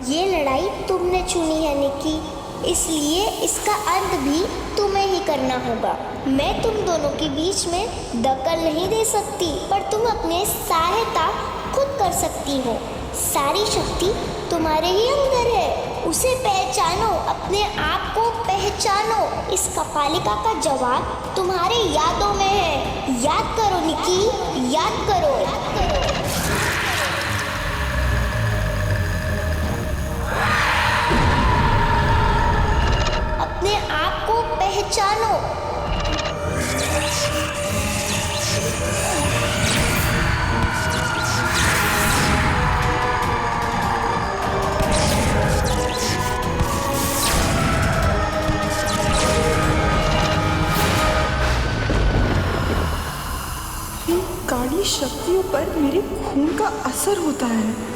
ये लड़ाई तुमने चुनी है निकी, इसलिए इसका अंत भी तुम्हें ही करना होगा। मैं तुम दोनों के बीच में दखल नहीं दे सकती, पर तुम अपनी सहायता खुद कर सकती हो। सारी शक्ति तुम्हारे ही अंदर है, उसे पहचानो, अपने आप को पहचानो। इस कपालिका का जवाब तुम्हारे यादों में है। याद करो निकी, याद करो। अपने आप को पहचानो। काली शक्तियों पर मेरे खून का असर होता है।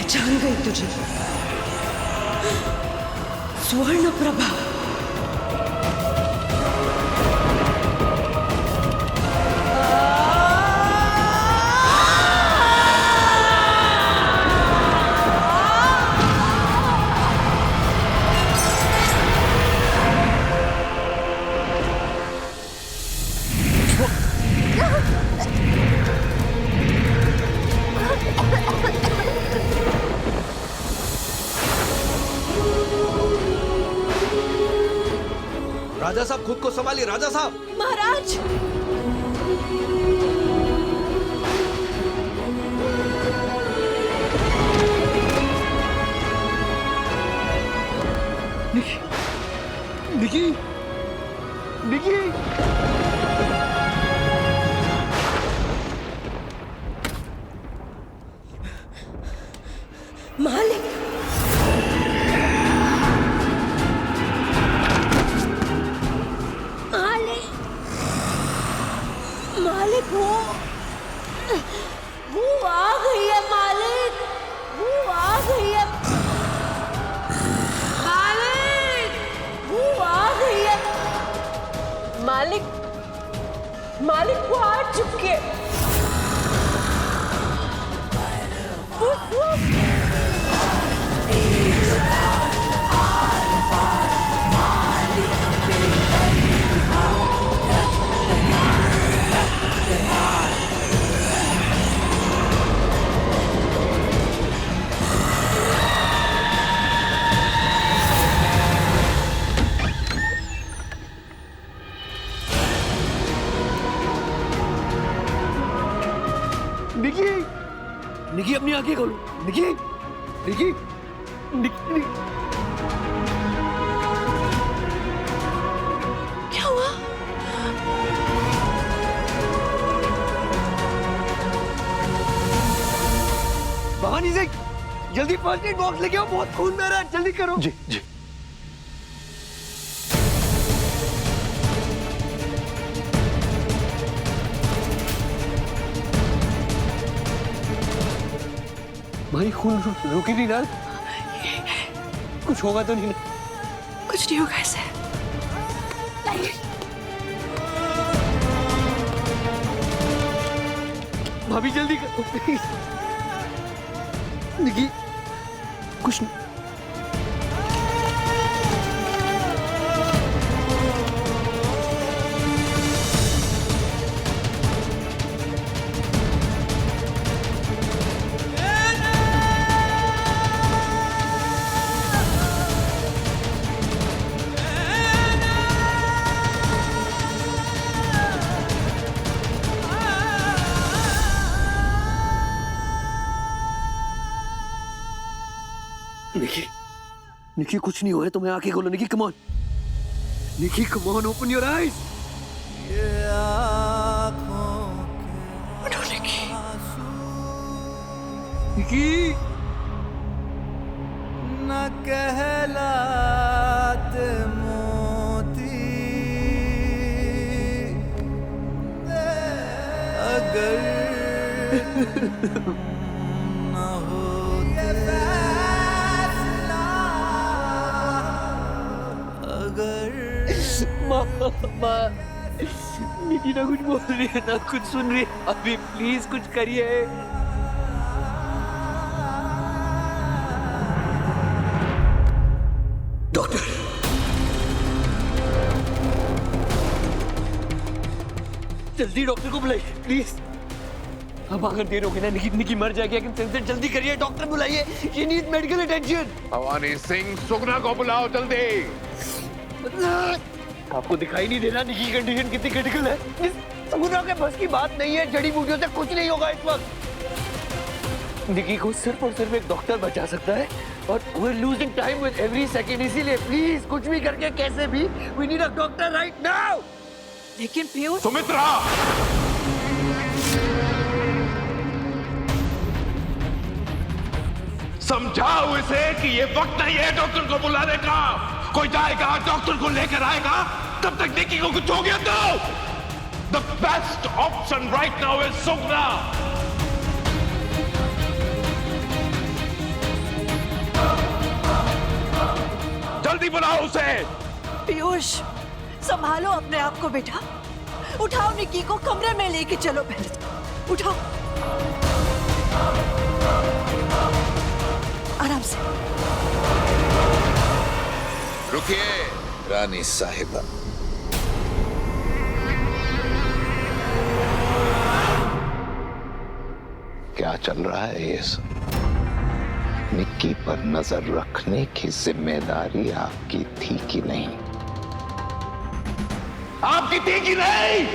जान गई तुझे, स्वर्ण प्रभा। राजा साहब खुद को संभालिए, राजा साहब। महाराज, निकी, निकी, मालिक, मालिक, मालिक, वो आ गई है मालिक, वो आ गई है मालिक, वो आ गई है मालिक, मालिक वो आ चुके। निकी, निकी अपनी आंखें खोलो, निकी, निकी, निकी। क्या हुआ? भवानी सिंह, जल्दी फर्स्ट एड बॉक्स लेके आओ, बहुत खून बह रहा है, जल्दी करो। जी जी। भाई खून रुक ही नहीं रहा, कुछ होगा तो नहीं ना? कुछ नहीं होगा ऐसे। भाभी जल्दी करो प्लीज। निकी, कुछ नहीं। निकी, निकी कुछ नहीं हुआ है, तुम्हें आंखें खोलो। Nikki come on, Nikki come on, open your eyes. Nikki, न कहलाते मोती अगर न होते, अगर माँ, निकी ना कुछ बोल रही है ना कुछ सुन रही है, अभी प्लीज कुछ करिए। डॉक्टर, जल्दी डॉक्टर को बुलाइए प्लीज। अब अगर देर होगी ना निकी, निकी मर जाएगी। जल्दी करिए, डॉक्टर बुलाइए, she needs medical attention। Bhavani Singh, सुगना को बुलाओ जल्दी। आपको दिखाई नहीं दे रहा निकी की कंडीशन कितनी क्रिटिकल है? इस सुगना के बस की बात नहीं है, जड़ी बूटियों से कुछ नहीं होगा इस वक्त। निकी को सिर्फ और सिर्फ एक डॉक्टर बचा सकता है और we're losing time with every second। इसीलिए प्लीज कुछ भी करके कैसे भी we need a doctor right now। लेकिन पीयूष, सुमित्रा, समझाओ इसे कि ये वक्त नहीं है डॉक्टर को बुलाने का। कोई जाएगा डॉक्टर को लेकर आएगा, तब तक निकी को कुछ हो गया तो the best option right now is Sugna. जल्दी बुलाओ उसे। पीयूष, संभालो अपने आप को बेटा। उठाओ निकी को, कमरे में लेके चलो पहले तो। उठाओ, आराम से। रुकिए रानी साहिबा, क्या चल रहा है ये सब? निक्की पर नजर रखने की जिम्मेदारी आपकी थी कि नहीं? आपकी थी कि नहीं?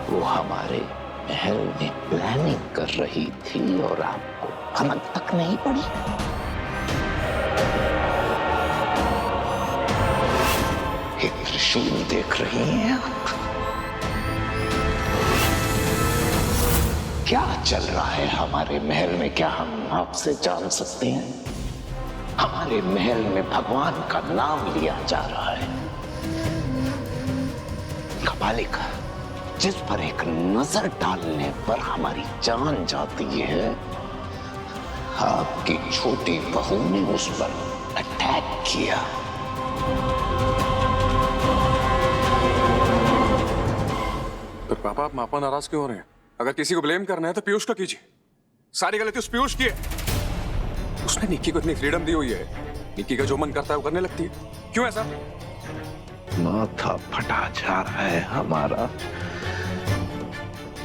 वो हमारे महल में प्लानिंग कर रही थी और आपको समझ तक नहीं पड़ी। ये त्रिशूल देख रही हैं आप? क्या चल रहा है हमारे महल में? क्या हम आपसे जान सकते हैं? हमारे महल में भगवान का नाम लिया जा रहा है। कपालिका, जिस पर एक नजर डालने पर हमारी जान जाती है, आपकी छोटी बहू ने उस पर अटैक किया। तो पापा, आप मापा नाराज क्यों हो रहे हैं? अगर किसी को ब्लेम करना है तो पीयूष का कीजिए। सारी गलती उस पीयूष की है। उसने निक्की को इतनी फ्रीडम दी हुई है, निक्की का जो मन करता है वो करने लगती है। क्यों ऐसा? माथा फटा जा रहा है हमारा,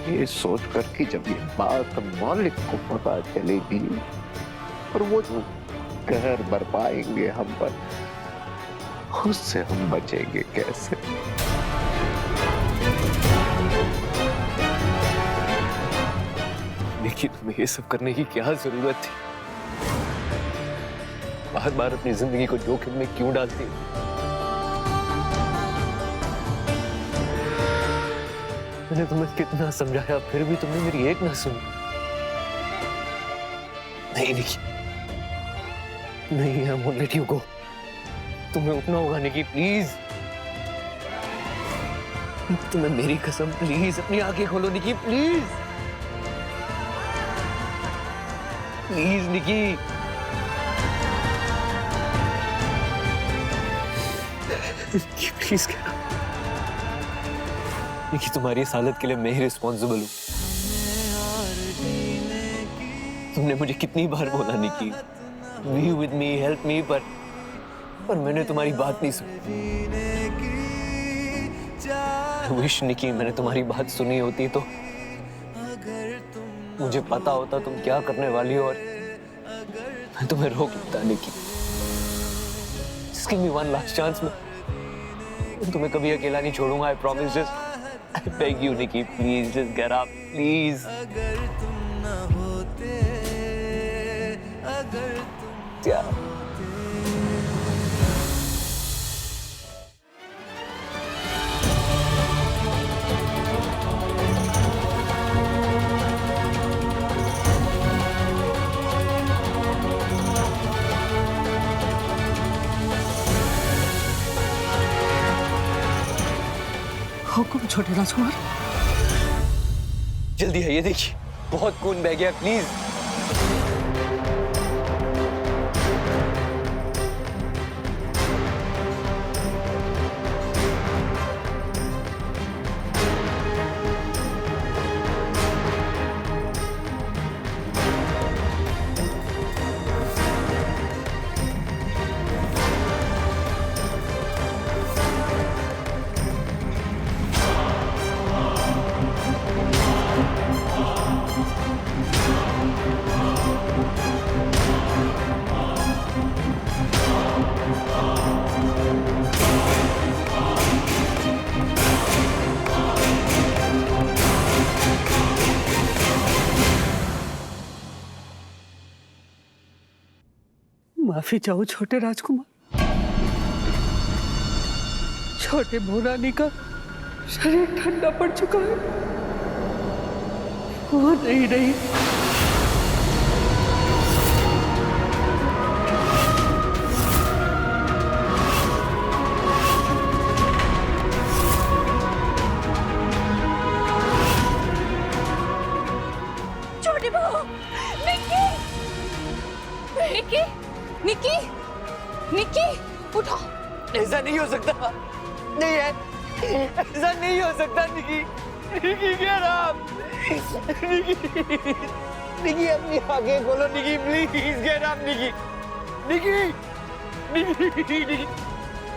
ये सोचकर कि जब ये बात मालिक को पता चलेगी और वो जो कहर बरपाएंगे हम पर, उससे हम बचेंगे कैसे? देखिए, तुम्हें ये सब करने की क्या जरूरत थी? बार बार अपनी जिंदगी को जोखिम में क्यों डालती हो? मैंने तुम्हें कितना समझाया, फिर भी तुमने मेरी एक ना सुनी। नहीं निकी, नहीं, I won't let you go. तुम्हें उठना होगा निकी, प्लीज। तुम्हें मेरी कसम, प्लीज अपनी आंखें खोलो Nikki, please please Nikki. Please क्या निकी, तुम्हारी इस हालत के लिए मैं ही रिस्पॉन्सिबल हूँ। तुमने मुझे कितनी बार बोला Nikki, be with me, help me, पर मैंने तुम्हारी बात नहीं सुनी। विश निकी, मैंने तुम्हारी बात सुनी होती तो मुझे पता होता तुम क्या करने वाली हो और मैं तुम्हें रोक लेता निकी। Just give me one last chance। मैं तुम्हें कभी अकेला नहीं छोड़ूंगा। I promise। Just I beg you, Nikki, please, just get up, please। अगर तुम न होते, अगर तुम क्या? हुकुम छोटे राजकुमार। जल्दी है, ये देखिए बहुत खून बह गया, प्लीज। माफी चाहो छोटे राजकुमार। छोटे भोरानी का शरीर ठंडा पड़ चुका है। वो नहीं। छोटी बहू, निक्की, निक्की, निक्की, निक्की, उठो। ऐसा नहीं हो सकता, नहीं है, ऐसा नहीं हो सकता निकी। निकी क्या नाम? निकी अपनी आंखें खोलो Nikki, please get up Nikki. Nikki, Nikki,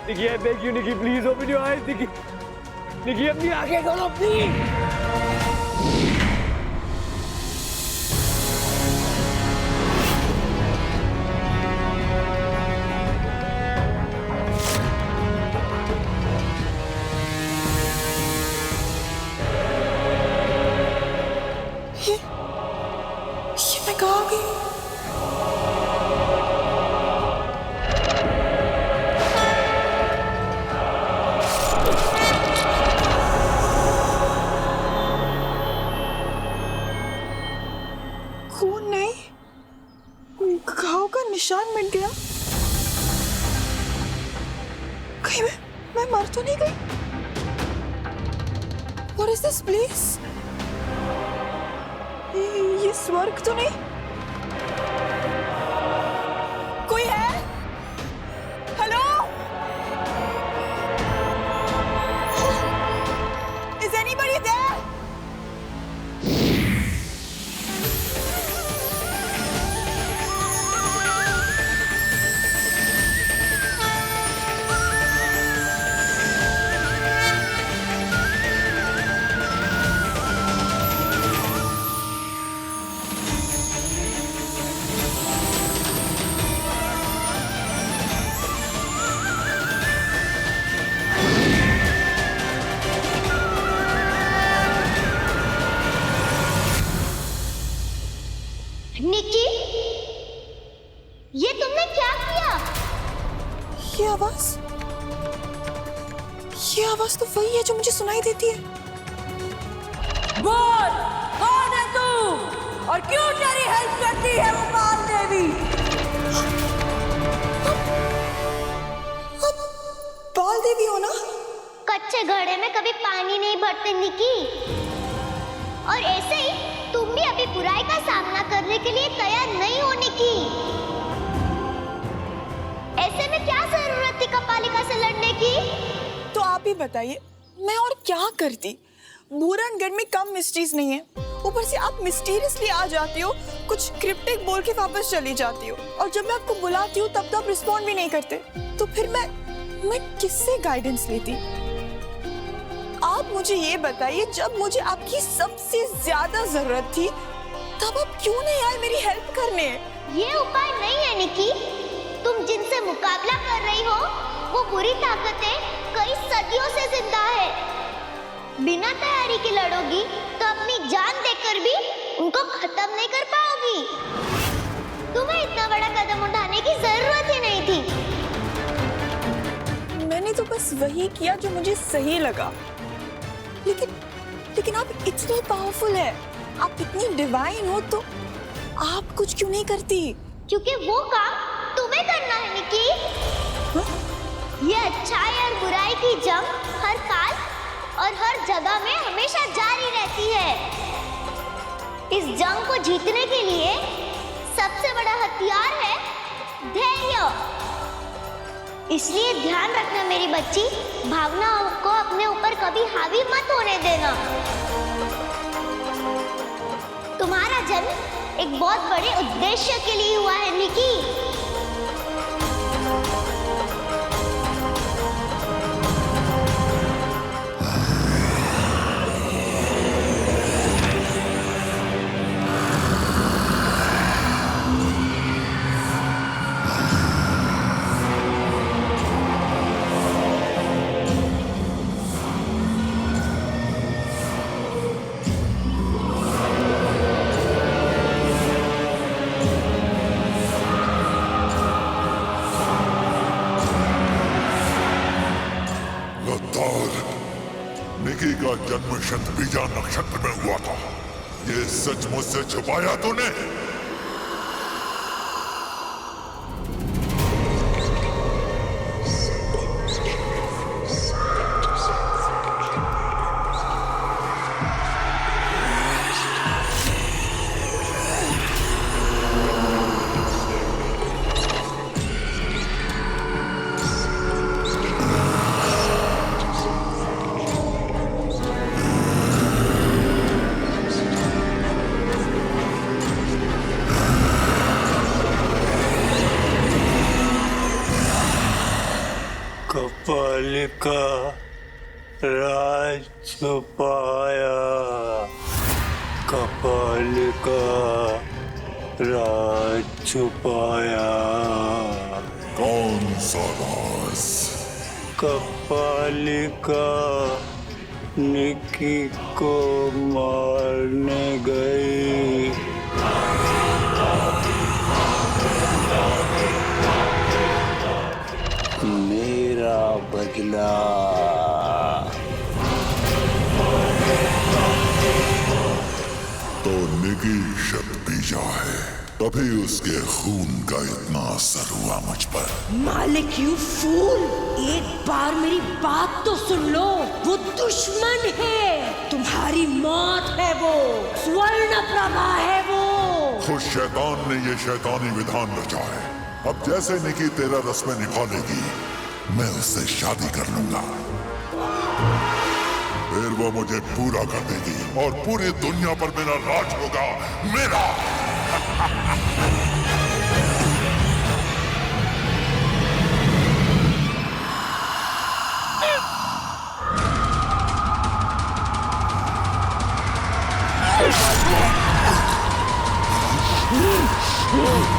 Nikki, I beg you Nikki, please open your eyes Nikki. Nikki अपनी आंखें खोलो प्लीज। मैं मर तो नहीं गई? What is this place? ये स्वर्ग तो नहीं? कोई है? हेलो? Is anybody there? निकी, ये तुमने क्या किया? ये आवाज तो वही है जो मुझे सुनाई देती है। बोल, कौन है तू और क्यों तेरी हेल्प करती है वो बाल देवी? अब बाल देवी हो ना? कच्चे घड़े में कभी पानी नहीं भरते निकी। और ऐसे ही तुम भी अभी बुराई का सामना करने के लिए तैयार नहीं हो निकी। ऐसे में क्या जरूरत थी कपालिका से लड़ने की? तो आप ही बताइए, मैं और क्या करती? बूरनगढ़ में कम मिस्ट्रीज नहीं है, ऊपर से आप मिस्टीरियसली आ जाती हो, कुछ क्रिप्टिक बोल के वापस चली जाती हो, और जब मैं आपको बुलाती हूँ तब तो आप रिस्पॉन्ड भी नहीं करते। तो फिर मैं किससे गाइडेंस लेती? आप मुझे ये बताइए, जब मुझे आपकी सबसे ज्यादा जरूरत थी तब आप क्यों नहीं आए मेरी हेल्प करने? ये उपाय नहीं है निकी। तुम जिनसे मुकाबला कर रही हो वो बुरी ताकतें कई सदियों से जिंदा है। बिना तैयारी के लड़ोगी तो अपनी जान देकर भी उनको खत्म नहीं कर पाओगी। तुम्हें इतना बड़ा कदम उठाने की जरूरत ही नहीं थी। मैंने तो बस वही किया जो मुझे सही लगा। लेकिन आप इतनी पावरफुल है, आप इतनी डिवाइन हो, तो आप कुछ क्यों नहीं करती? क्योंकि वो काम तुम्हें करना है निकी। ये अच्छाई और बुराई की जंग हर काल और हर जगह में हमेशा जारी रहती है। इस जंग को जीतने के लिए सबसे बड़ा हथियार है धैर्य। इसलिए ध्यान रखना मेरी बच्ची, भावनाओं को अपने ऊपर कभी हावी मत होने देना। तुम्हारा जन्म एक बहुत बड़े उद्देश्य के लिए हुआ है निकी। निकी का जन्म शतबीजा नक्षत्र में हुआ था। ये सच मुझसे छुपाया तूने? कपालिका राज छुपाया, कपालिका राज छुपाया। कौन सा राज? कपालिका निकी को मारने गई। मेरा बदला। तो निकी शतबीजा है, कभी उसके खून का इतना असर हुआ मुझ पर। मालिक यू फूल, एक बार मेरी बात तो सुन लो। वो दुश्मन है, तुम्हारी मौत है वो, स्वर्ण प्रभा है वो। खुद शैतान ने ये शैतानी विधान रचा है। अब जैसे निकी तेरा रस्में निभालेगी, मैं उससे शादी कर लूंगा। फिर वो मुझे पूरा कर देगी और पूरी दुनिया पर मेरा राज होगा, मेरा। Oh!